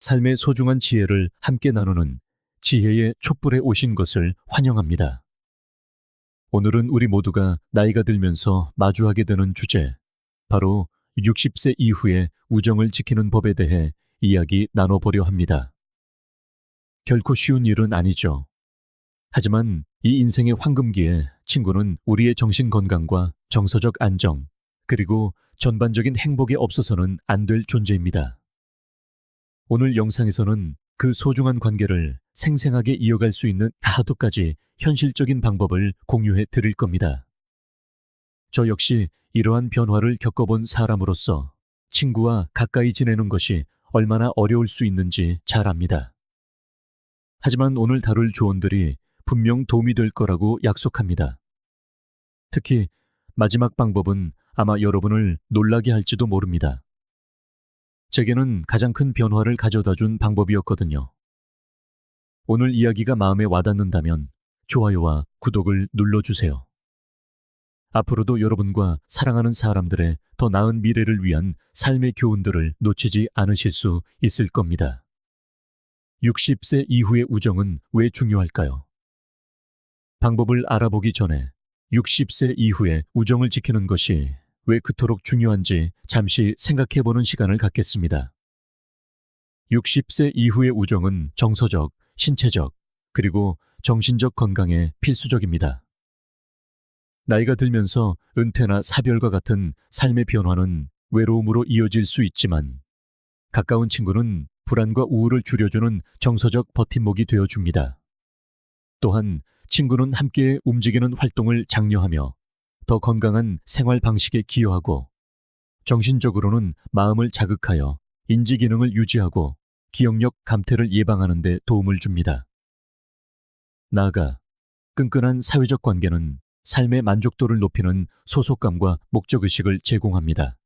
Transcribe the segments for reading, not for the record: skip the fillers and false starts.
삶의 소중한 지혜를 함께 나누는 지혜의 촛불에 오신 것을 환영합니다. 오늘은 우리 모두가 나이가 들면서 마주하게 되는 주제, 바로 60세 이후의 우정을 지키는 법에 대해 이야기 나눠보려 합니다. 결코 쉬운 일은 아니죠. 하지만 이 인생의 황금기에 친구는 우리의 정신 건강과 정서적 안정, 그리고 전반적인 행복에 없어서는 안 될 존재입니다. 오늘 영상에서는 그 소중한 관계를 생생하게 이어갈 수 있는 5가지 현실적인 방법을 공유해 드릴 겁니다. 저 역시 이러한 변화를 겪어본 사람으로서 친구와 가까이 지내는 것이 얼마나 어려울 수 있는지 잘 압니다. 하지만 오늘 다룰 조언들이 분명 도움이 될 거라고 약속합니다. 특히 마지막 방법은 아마 여러분을 놀라게 할지도 모릅니다. 제게는 가장 큰 변화를 가져다 준 방법이었거든요. 오늘 이야기가 마음에 와닿는다면 좋아요와 구독을 눌러주세요. 앞으로도 여러분과 사랑하는 사람들의 더 나은 미래를 위한 삶의 교훈들을 놓치지 않으실 수 있을 겁니다. 60세 이후의 우정은 왜 중요할까요? 방법을 알아보기 전에 60세 이후의 우정을 지키는 것이 왜 그토록 중요한지 잠시 생각해보는 시간을 갖겠습니다. 60세 이후의 우정은 정서적, 신체적, 그리고 정신적 건강에 필수적입니다. 나이가 들면서 은퇴나 사별과 같은 삶의 변화는 외로움으로 이어질 수 있지만 가까운 친구는 불안과 우울을 줄여주는 정서적 버팀목이 되어줍니다. 또한 친구는 함께 움직이는 활동을 장려하며 더 건강한 생활 방식에 기여하고 정신적으로는 마음을 자극하여 인지 기능을 유지하고 기억력 감퇴를 예방하는 데 도움을 줍니다. 나아가 끈끈한 사회적 관계는 삶의 만족도를 높이는 소속감과 목적의식을 제공합니다.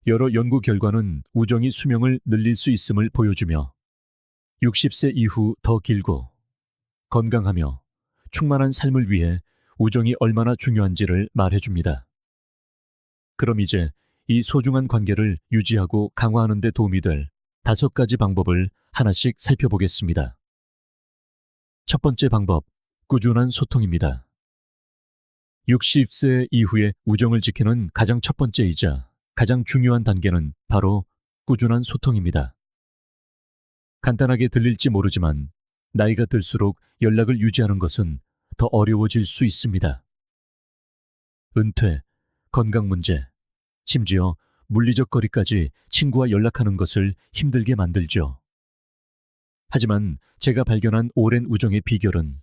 여러 연구 결과는 우정이 수명을 늘릴 수 있음을 보여주며 60세 이후 더 길고 건강하며 충만한 삶을 위해 우정이 얼마나 중요한지를 말해줍니다. 그럼 이제 이 소중한 관계를 유지하고 강화하는 데 도움이 될 5가지 방법을 하나씩 살펴보겠습니다. 첫 번째 방법, 꾸준한 소통입니다. 60세 이후의 우정을 지키는 가장 첫 번째이자 가장 중요한 단계는 바로 꾸준한 소통입니다. 간단하게 들릴지 모르지만 나이가 들수록 연락을 유지하는 것은 더 어려워질 수 있습니다. 은퇴, 건강 문제, 심지어 물리적 거리까지 친구와 연락하는 것을 힘들게 만들죠. 하지만 제가 발견한 오랜 우정의 비결은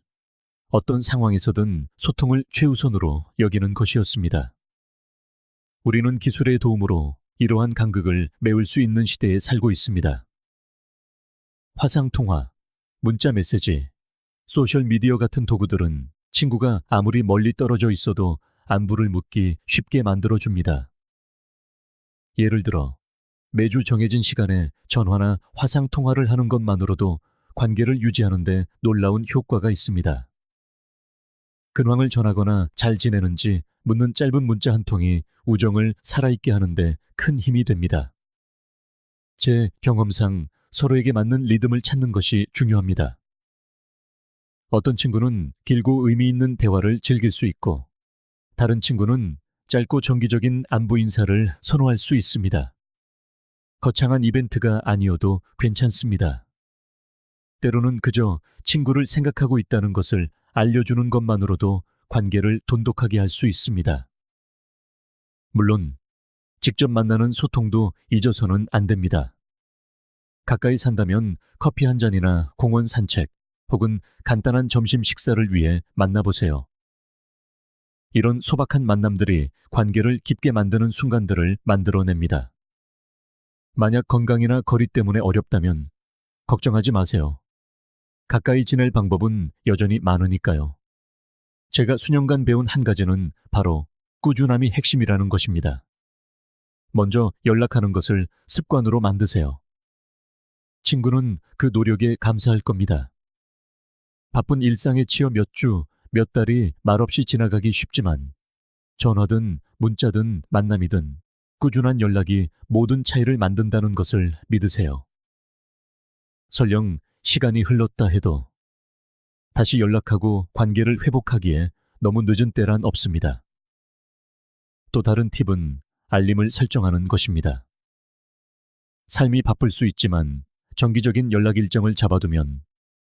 어떤 상황에서든 소통을 최우선으로 여기는 것이었습니다. 우리는 기술의 도움으로 이러한 간극을 메울 수 있는 시대에 살고 있습니다. 화상통화, 문자 메시지, 소셜미디어 같은 도구들은 친구가 아무리 멀리 떨어져 있어도 안부를 묻기 쉽게 만들어줍니다. 예를 들어 매주 정해진 시간에 전화나 화상통화를 하는 것만으로도 관계를 유지하는 데 놀라운 효과가 있습니다. 근황을 전하거나 잘 지내는지 묻는 짧은 문자 한 통이 우정을 살아있게 하는 데 큰 힘이 됩니다. 제 경험상 서로에게 맞는 리듬을 찾는 것이 중요합니다. 어떤 친구는 길고 의미 있는 대화를 즐길 수 있고 다른 친구는 짧고 정기적인 안부 인사를 선호할 수 있습니다. 거창한 이벤트가 아니어도 괜찮습니다. 때로는 그저 친구를 생각하고 있다는 것을 알려주는 것만으로도 관계를 돈독하게 할 수 있습니다. 물론 직접 만나는 소통도 잊어서는 안 됩니다. 가까이 산다면 커피 한 잔이나 공원 산책 혹은 간단한 점심 식사를 위해 만나보세요. 이런 소박한 만남들이 관계를 깊게 만드는 순간들을 만들어냅니다. 만약 건강이나 거리 때문에 어렵다면 걱정하지 마세요. 가까이 지낼 방법은 여전히 많으니까요. 제가 수년간 배운 한 가지는 바로 꾸준함이 핵심이라는 것입니다. 먼저 연락하는 것을 습관으로 만드세요. 친구는 그 노력에 감사할 겁니다. 바쁜 일상에 치여 몇 주, 몇 달이 말없이 지나가기 쉽지만 전화든 문자든 만남이든 꾸준한 연락이 모든 차이를 만든다는 것을 믿으세요. 설령 시간이 흘렀다 해도 다시 연락하고 관계를 회복하기에 너무 늦은 때란 없습니다. 또 다른 팁은 알림을 설정하는 것입니다. 삶이 바쁠 수 있지만 정기적인 연락 일정을 잡아두면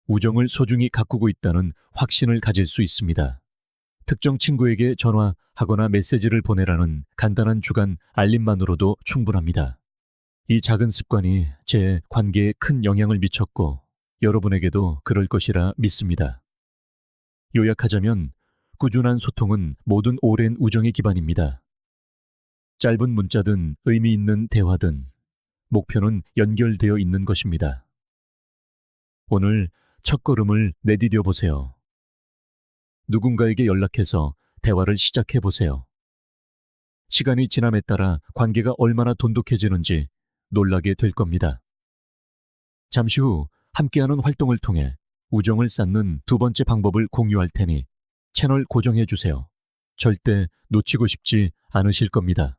우정을 소중히 가꾸고 있다는 확신을 가질 수 있습니다. 특정 친구에게 전화하거나 메시지를 보내라는 간단한 주간 알림만으로도 충분합니다. 이 작은 습관이 제 관계에 큰 영향을 미쳤고 여러분에게도 그럴 것이라 믿습니다. 요약하자면 꾸준한 소통은 모든 오랜 우정의 기반입니다. 짧은 문자든 의미 있는 대화든 목표는 연결되어 있는 것입니다. 오늘 첫걸음을 내디뎌 보세요. 누군가에게 연락해서 대화를 시작해 보세요. 시간이 지남에 따라 관계가 얼마나 돈독해지는지 놀라게 될 겁니다. 잠시 후 함께하는 활동을 통해 우정을 쌓는 두 번째 방법을 공유할 테니 채널 고정해 주세요. 절대 놓치고 싶지 않으실 겁니다.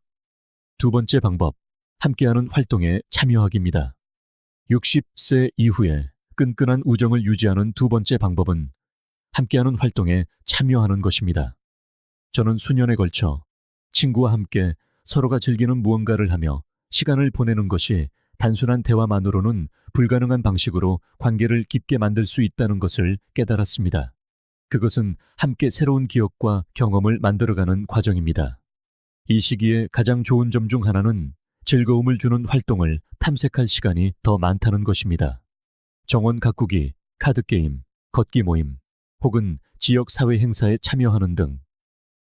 두 번째 방법, 함께하는 활동에 참여하기입니다. 60세 이후에 끈끈한 우정을 유지하는 두 번째 방법은 함께하는 활동에 참여하는 것입니다. 저는 수년에 걸쳐 친구와 함께 서로가 즐기는 무언가를 하며 시간을 보내는 것이 단순한 대화만으로는 불가능한 방식으로 관계를 깊게 만들 수 있다는 것을 깨달았습니다. 그것은 함께 새로운 기억과 경험을 만들어가는 과정입니다. 이 시기에 가장 좋은 점 중 하나는 즐거움을 주는 활동을 탐색할 시간이 더 많다는 것입니다. 정원 가꾸기, 카드게임, 걷기 모임, 혹은 지역 사회 행사에 참여하는 등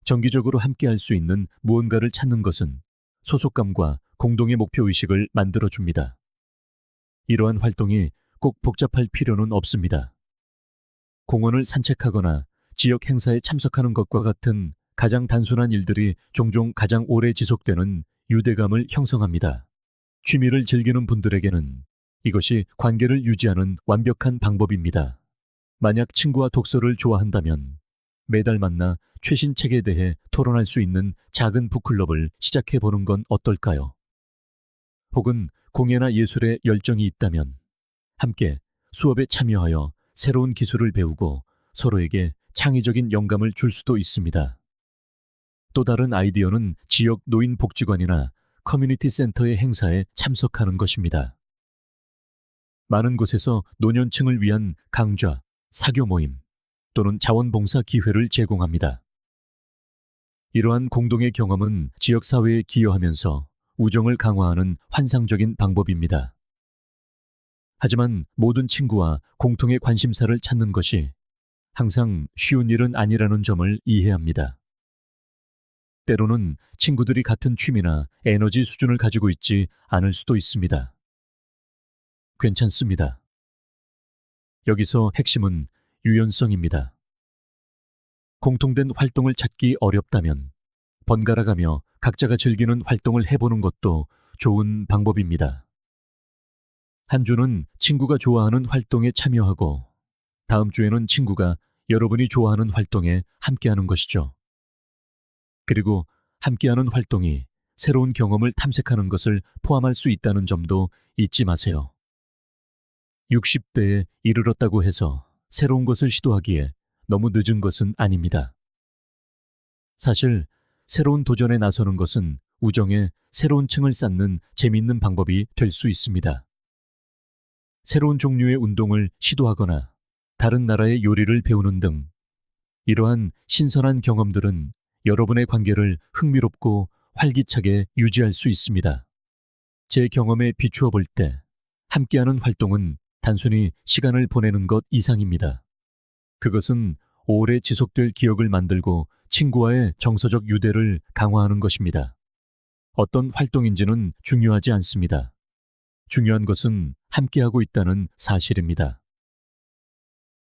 정기적으로 함께할 수 있는 무언가를 찾는 것은 소속감과 공동의 목표의식을 만들어줍니다. 이러한 활동이 꼭 복잡할 필요는 없습니다. 공원을 산책하거나 지역 행사에 참석하는 것과 같은 가장 단순한 일들이 종종 가장 오래 지속되는 유대감을 형성합니다. 취미를 즐기는 분들에게는 이것이 관계를 유지하는 완벽한 방법입니다. 만약 친구와 독서를 좋아한다면 매달 만나 최신 책에 대해 토론할 수 있는 작은 북클럽을 시작해 보는 건 어떨까요? 혹은 공예나 예술에 열정이 있다면 함께 수업에 참여하여 새로운 기술을 배우고 서로에게 창의적인 영감을 줄 수도 있습니다. 또 다른 아이디어는 지역 노인복지관이나 커뮤니티 센터의 행사에 참석하는 것입니다. 많은 곳에서 노년층을 위한 강좌, 사교 모임 또는 자원봉사 기회를 제공합니다. 이러한 공동의 경험은 지역사회에 기여하면서 우정을 강화하는 환상적인 방법입니다. 하지만 모든 친구와 공통의 관심사를 찾는 것이 항상 쉬운 일은 아니라는 점을 이해합니다. 때로는 친구들이 같은 취미나 에너지 수준을 가지고 있지 않을 수도 있습니다. 괜찮습니다. 여기서 핵심은 유연성입니다. 공통된 활동을 찾기 어렵다면 번갈아가며 각자가 즐기는 활동을 해보는 것도 좋은 방법입니다. 한 주는 친구가 좋아하는 활동에 참여하고 다음 주에는 친구가 여러분이 좋아하는 활동에 함께하는 것이죠. 그리고 함께하는 활동이 새로운 경험을 탐색하는 것을 포함할 수 있다는 점도 잊지 마세요. 60대에 이르렀다고 해서 새로운 것을 시도하기에 너무 늦은 것은 아닙니다. 사실 새로운 도전에 나서는 것은 우정의 새로운 층을 쌓는 재미있는 방법이 될 수 있습니다. 새로운 종류의 운동을 시도하거나 다른 나라의 요리를 배우는 등 이러한 신선한 경험들은 여러분의 관계를 흥미롭고 활기차게 유지할 수 있습니다. 제 경험에 비추어 볼 때 함께하는 활동은 단순히 시간을 보내는 것 이상입니다. 그것은 오래 지속될 기억을 만들고 친구와의 정서적 유대를 강화하는 것입니다. 어떤 활동인지는 중요하지 않습니다. 중요한 것은 함께하고 있다는 사실입니다.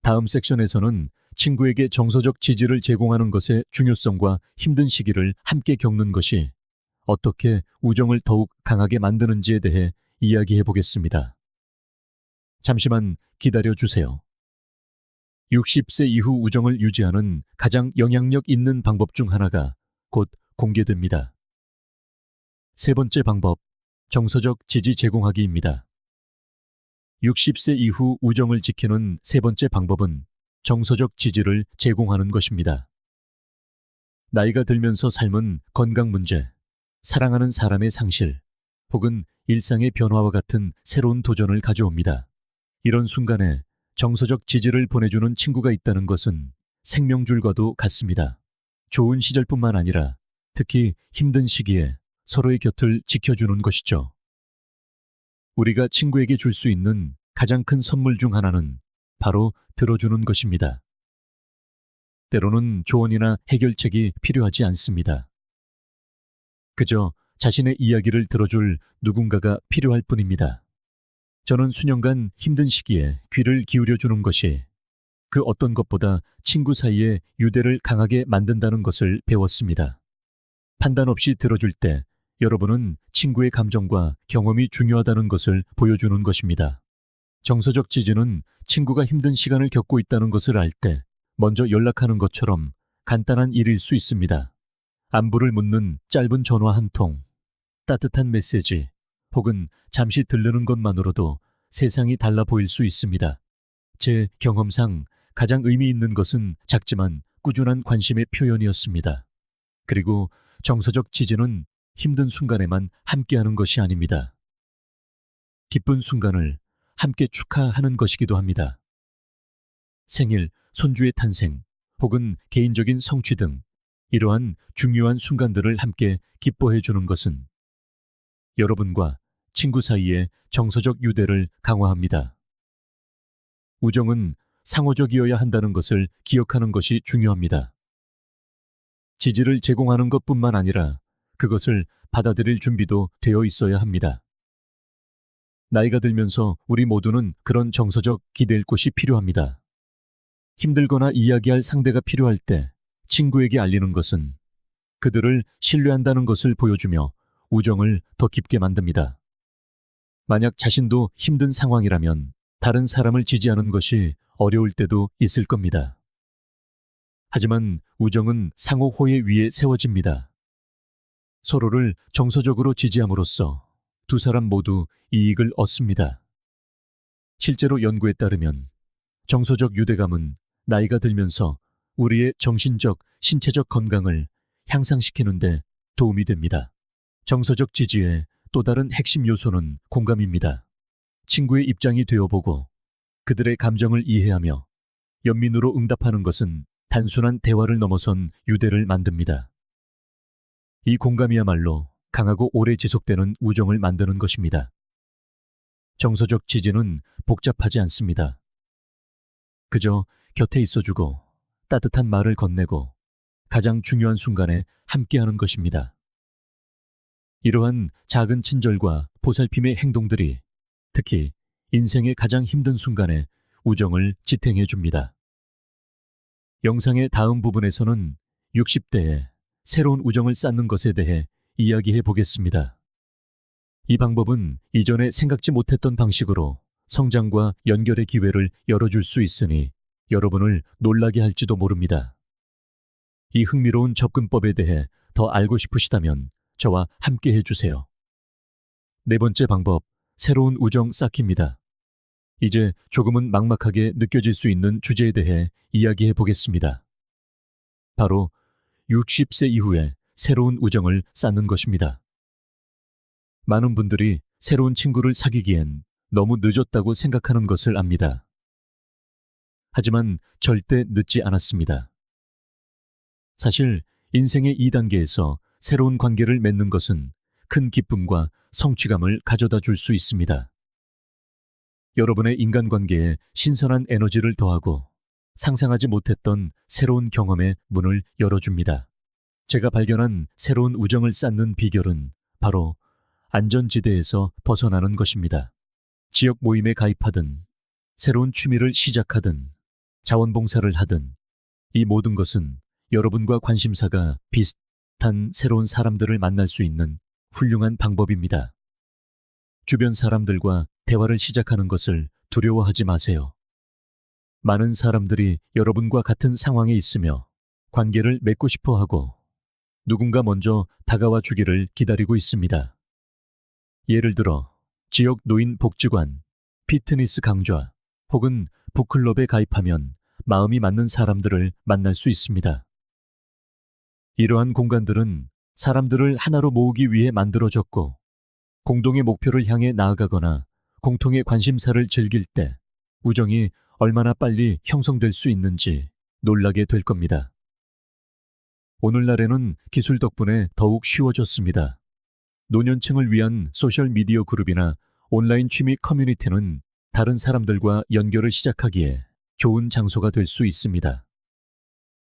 다음 섹션에서는 친구에게 정서적 지지를 제공하는 것의 중요성과 힘든 시기를 함께 겪는 것이 어떻게 우정을 더욱 강하게 만드는지에 대해 이야기해 보겠습니다. 잠시만 기다려 주세요. 60세 이후 우정을 유지하는 가장 영향력 있는 방법 중 하나가 곧 공개됩니다. 세 번째 방법, 정서적 지지 제공하기입니다. 60세 이후 우정을 지키는 세 번째 방법은 정서적 지지를 제공하는 것입니다. 나이가 들면서 삶은 건강 문제, 사랑하는 사람의 상실, 혹은 일상의 변화와 같은 새로운 도전을 가져옵니다. 이런 순간에 정서적 지지를 보내주는 친구가 있다는 것은 생명줄과도 같습니다. 좋은 시절뿐만 아니라 특히 힘든 시기에 서로의 곁을 지켜주는 것이죠. 우리가 친구에게 줄 수 있는 가장 큰 선물 중 하나는 바로 들어주는 것입니다. 때로는 조언이나 해결책이 필요하지 않습니다. 그저 자신의 이야기를 들어줄 누군가가 필요할 뿐입니다. 저는 수년간 힘든 시기에 귀를 기울여 주는 것이 그 어떤 것보다 친구 사이의 유대를 강하게 만든다는 것을 배웠습니다. 판단 없이 들어줄 때 여러분은 친구의 감정과 경험이 중요하다는 것을 보여주는 것입니다. 정서적 지지는 친구가 힘든 시간을 겪고 있다는 것을 알 때 먼저 연락하는 것처럼 간단한 일일 수 있습니다. 안부를 묻는 짧은 전화 한 통, 따뜻한 메시지, 혹은 잠시 들르는 것만으로도 세상이 달라 보일 수 있습니다. 제 경험상 가장 의미 있는 것은 작지만 꾸준한 관심의 표현이었습니다. 그리고 정서적 지지는 힘든 순간에만 함께하는 것이 아닙니다. 기쁜 순간을 함께 축하하는 것이기도 합니다. 생일, 손주의 탄생, 혹은 개인적인 성취 등 이러한 중요한 순간들을 함께 기뻐해 주는 것은 여러분과 친구 사이의 정서적 유대를 강화합니다. 우정은 상호적이어야 한다는 것을 기억하는 것이 중요합니다. 지지를 제공하는 것뿐만 아니라 그것을 받아들일 준비도 되어 있어야 합니다. 나이가 들면서 우리 모두는 그런 정서적 기댈 곳이 필요합니다. 힘들거나 이야기할 상대가 필요할 때 친구에게 알리는 것은 그들을 신뢰한다는 것을 보여주며 우정을 더 깊게 만듭니다. 만약 자신도 힘든 상황이라면 다른 사람을 지지하는 것이 어려울 때도 있을 겁니다. 하지만 우정은 상호 호혜 위에 세워집니다. 서로를 정서적으로 지지함으로써 두 사람 모두 이익을 얻습니다. 실제로 연구에 따르면 정서적 유대감은 나이가 들면서 우리의 정신적, 신체적 건강을 향상시키는 데 도움이 됩니다. 정서적 지지의 또 다른 핵심 요소는 공감입니다. 친구의 입장이 되어보고 그들의 감정을 이해하며 연민으로 응답하는 것은 단순한 대화를 넘어선 유대를 만듭니다. 이 공감이야말로 강하고 오래 지속되는 우정을 만드는 것입니다. 정서적 지지는 복잡하지 않습니다. 그저 곁에 있어주고 따뜻한 말을 건네고 가장 중요한 순간에 함께하는 것입니다. 이러한 작은 친절과 보살핌의 행동들이 특히 인생의 가장 힘든 순간에 우정을 지탱해 줍니다. 영상의 다음 부분에서는 60대에 새로운 우정을 쌓는 것에 대해 이야기해 보겠습니다. 이 방법은 이전에 생각지 못했던 방식으로 성장과 연결의 기회를 열어줄 수 있으니 여러분을 놀라게 할지도 모릅니다. 이 흥미로운 접근법에 대해 더 알고 싶으시다면 저와 함께 해주세요. 네 번째 방법, 새로운 우정 쌓기입니다. 이제 조금은 막막하게 느껴질 수 있는 주제에 대해 이야기해 보겠습니다. 바로 60세 이후에 새로운 우정을 쌓는 것입니다. 많은 분들이 새로운 친구를 사귀기엔 너무 늦었다고 생각하는 것을 압니다. 하지만 절대 늦지 않았습니다. 사실 인생의 2단계에서 새로운 관계를 맺는 것은 큰 기쁨과 성취감을 가져다 줄 수 있습니다. 여러분의 인간관계에 신선한 에너지를 더하고 상상하지 못했던 새로운 경험의 문을 열어줍니다. 제가 발견한 새로운 우정을 쌓는 비결은 바로 안전지대에서 벗어나는 것입니다. 지역 모임에 가입하든, 새로운 취미를 시작하든, 자원봉사를 하든, 이 모든 것은 여러분과 관심사가 비슷한 새로운 사람들을 만날 수 있는 훌륭한 방법입니다. 주변 사람들과 대화를 시작하는 것을 두려워하지 마세요. 많은 사람들이 여러분과 같은 상황에 있으며 관계를 맺고 싶어 하고 누군가 먼저 다가와 주기를 기다리고 있습니다. 예를 들어 지역 노인 복지관, 피트니스 강좌 혹은 북클럽에 가입하면 마음이 맞는 사람들을 만날 수 있습니다. 이러한 공간들은 사람들을 하나로 모으기 위해 만들어졌고, 공동의 목표를 향해 나아가거나 공통의 관심사를 즐길 때 우정이 얼마나 빨리 형성될 수 있는지 놀라게 될 겁니다. 오늘날에는 기술 덕분에 더욱 쉬워졌습니다. 노년층을 위한 소셜미디어 그룹이나 온라인 취미 커뮤니티는 다른 사람들과 연결을 시작하기에 좋은 장소가 될 수 있습니다.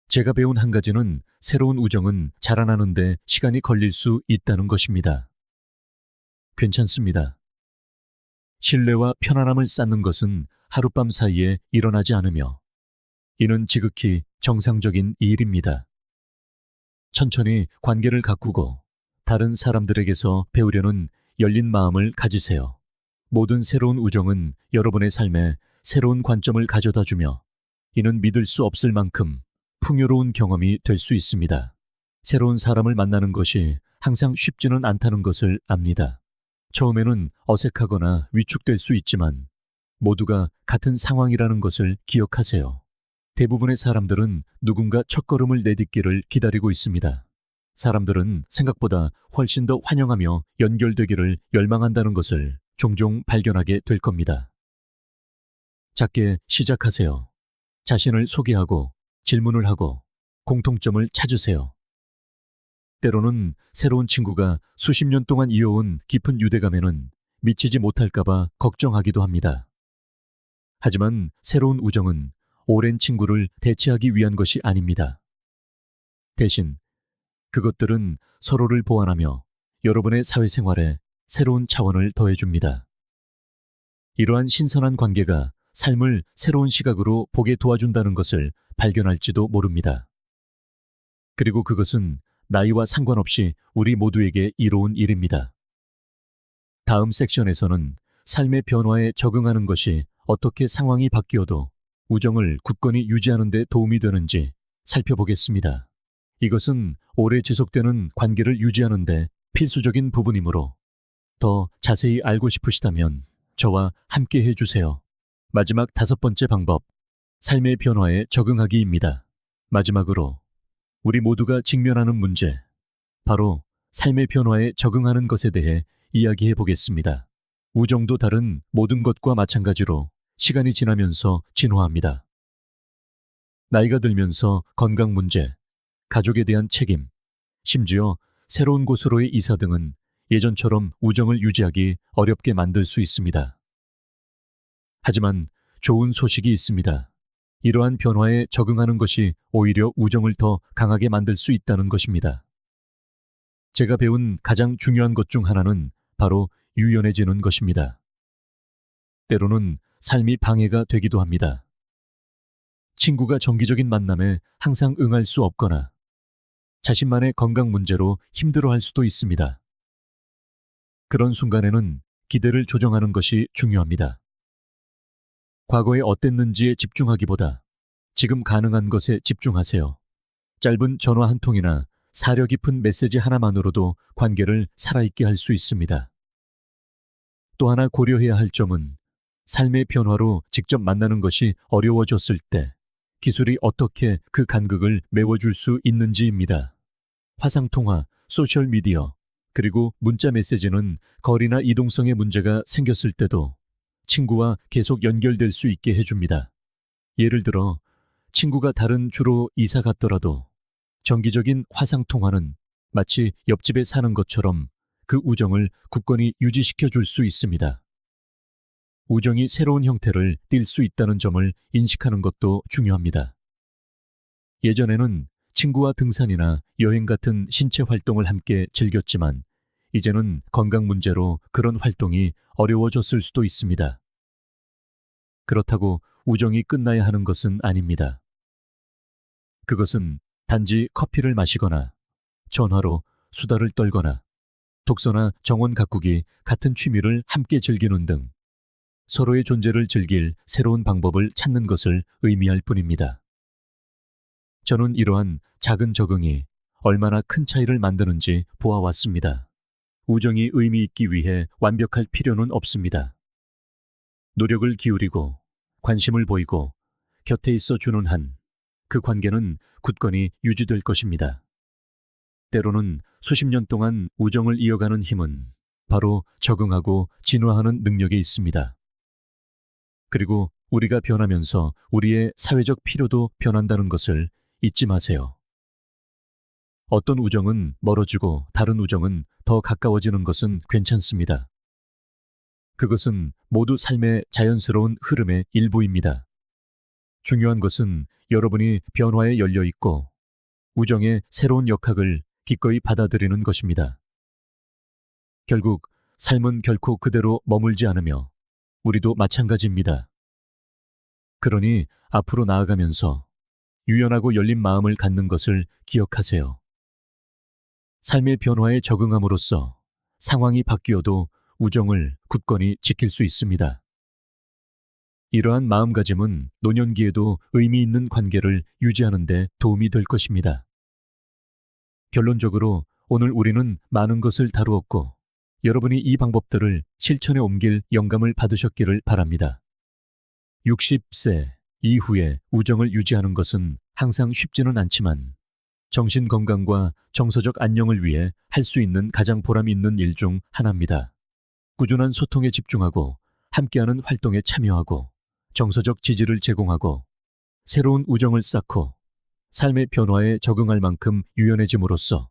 제가 배운 한 가지는 새로운 우정은 자라나는데 시간이 걸릴 수 있다는 것입니다. 괜찮습니다. 신뢰와 편안함을 쌓는 것은 하룻밤 사이에 일어나지 않으며, 이는 지극히 정상적인 일입니다. 천천히 관계를 가꾸고 다른 사람들에게서 배우려는 열린 마음을 가지세요. 모든 새로운 우정은 여러분의 삶에 새로운 관점을 가져다 주며, 이는 믿을 수 없을 만큼 풍요로운 경험이 될 수 있습니다. 새로운 사람을 만나는 것이 항상 쉽지는 않다는 것을 압니다. 처음에는 어색하거나 위축될 수 있지만 모두가 같은 상황이라는 것을 기억하세요. 대부분의 사람들은 누군가 첫걸음을 내딛기를 기다리고 있습니다. 사람들은 생각보다 훨씬 더 환영하며 연결되기를 열망한다는 것을 종종 발견하게 될 겁니다. 작게 시작하세요. 자신을 소개하고 질문을 하고 공통점을 찾으세요. 때로는 새로운 친구가 수십 년 동안 이어온 깊은 유대감에는 미치지 못할까봐 걱정하기도 합니다. 하지만 새로운 우정은 오랜 친구를 대체하기 위한 것이 아닙니다. 대신 그것들은 서로를 보완하며 여러분의 사회생활에 새로운 차원을 더해줍니다. 이러한 신선한 관계가 삶을 새로운 시각으로 보게 도와준다는 것을 발견할지도 모릅니다. 그리고 그것은 나이와 상관없이 우리 모두에게 이로운 일입니다. 다음 섹션에서는 삶의 변화에 적응하는 것이 어떻게 상황이 바뀌어도 우정을 굳건히 유지하는 데 도움이 되는지 살펴보겠습니다. 이것은 오래 지속되는 관계를 유지하는 데 필수적인 부분이므로 더 자세히 알고 싶으시다면 저와 함께 해주세요. 마지막 5번째 방법, 삶의 변화에 적응하기입니다. 마지막으로 우리 모두가 직면하는 문제, 바로 삶의 변화에 적응하는 것에 대해 이야기해 보겠습니다. 우정도 다른 모든 것과 마찬가지로 시간이 지나면서 진화합니다. 나이가 들면서 건강 문제, 가족에 대한 책임, 심지어 새로운 곳으로의 이사 등은 예전처럼 우정을 유지하기 어렵게 만들 수 있습니다. 하지만 좋은 소식이 있습니다. 이러한 변화에 적응하는 것이 오히려 우정을 더 강하게 만들 수 있다는 것입니다. 제가 배운 가장 중요한 것 중 하나는 바로 유연해지는 것입니다. 때로는 삶이 방해가 되기도 합니다. 친구가 정기적인 만남에 항상 응할 수 없거나 자신만의 건강 문제로 힘들어할 수도 있습니다. 그런 순간에는 기대를 조정하는 것이 중요합니다. 과거에 어땠는지에 집중하기보다 지금 가능한 것에 집중하세요. 짧은 전화 한 통이나 사려 깊은 메시지 하나만으로도 관계를 살아있게 할 수 있습니다. 또 하나 고려해야 할 점은 삶의 변화로 직접 만나는 것이 어려워졌을 때 기술이 어떻게 그 간극을 메워줄 수 있는지입니다. 화상통화, 소셜미디어, 그리고 문자 메시지는 거리나 이동성의 문제가 생겼을 때도 친구와 계속 연결될 수 있게 해줍니다. 예를 들어 친구가 다른 주로 이사 갔더라도 정기적인 화상통화는 마치 옆집에 사는 것처럼 그 우정을 굳건히 유지시켜 줄 수 있습니다. 우정이 새로운 형태를 띨 수 있다는 점을 인식하는 것도 중요합니다. 예전에는 친구와 등산이나 여행 같은 신체 활동을 함께 즐겼지만 이제는 건강 문제로 그런 활동이 어려워졌을 수도 있습니다. 그렇다고 우정이 끝나야 하는 것은 아닙니다. 그것은 단지 커피를 마시거나 전화로 수다를 떨거나 독서나 정원 가꾸기 같은 취미를 함께 즐기는 등 서로의 존재를 즐길 새로운 방법을 찾는 것을 의미할 뿐입니다. 저는 이러한 작은 적응이 얼마나 큰 차이를 만드는지 보아왔습니다. 우정이 의미 있기 위해 완벽할 필요는 없습니다. 노력을 기울이고 관심을 보이고 곁에 있어 주는 한 그 관계는 굳건히 유지될 것입니다. 때로는 수십 년 동안 우정을 이어가는 힘은 바로 적응하고 진화하는 능력에 있습니다. 그리고 우리가 변하면서 우리의 사회적 필요도 변한다는 것을 잊지 마세요. 어떤 우정은 멀어지고 다른 우정은 더 가까워지는 것은 괜찮습니다. 그것은 모두 삶의 자연스러운 흐름의 일부입니다. 중요한 것은 여러분이 변화에 열려 있고 우정의 새로운 역학을 기꺼이 받아들이는 것입니다. 결국 삶은 결코 그대로 머물지 않으며 우리도 마찬가지입니다. 그러니 앞으로 나아가면서 유연하고 열린 마음을 갖는 것을 기억하세요. 삶의 변화에 적응함으로써 상황이 바뀌어도 우정을 굳건히 지킬 수 있습니다. 이러한 마음가짐은 노년기에도 의미 있는 관계를 유지하는 데 도움이 될 것입니다. 결론적으로 오늘 우리는 많은 것을 다루었고 여러분이 이 방법들을 실천에 옮길 영감을 받으셨기를 바랍니다. 60세 이후에 우정을 유지하는 것은 항상 쉽지는 않지만 정신 건강과 정서적 안녕을 위해 할 수 있는 가장 보람 있는 일 중 하나입니다. 꾸준한 소통에 집중하고 함께하는 활동에 참여하고 정서적 지지를 제공하고 새로운 우정을 쌓고 삶의 변화에 적응할 만큼 유연해짐으로써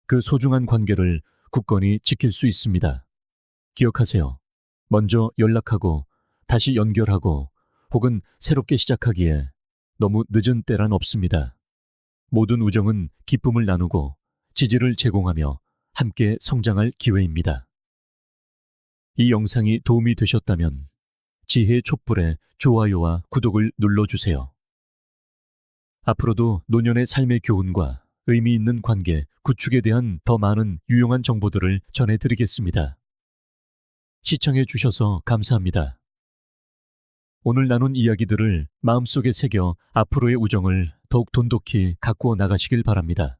그 소중한 관계를 굳건히 지킬 수 있습니다. 기억하세요. 먼저 연락하고 다시 연결하고 혹은 새롭게 시작하기에 너무 늦은 때란 없습니다. 모든 우정은 기쁨을 나누고 지지를 제공하며 함께 성장할 기회입니다. 이 영상이 도움이 되셨다면 지혜의 촛불에 좋아요와 구독을 눌러주세요. 앞으로도 노년의 삶의 교훈과 의미 있는 관계 구축에 대한 더 많은 유용한 정보들을 전해드리겠습니다. 시청해 주셔서 감사합니다. 오늘 나눈 이야기들을 마음속에 새겨 앞으로의 우정을 더욱 돈독히 가꾸어 나가시길 바랍니다.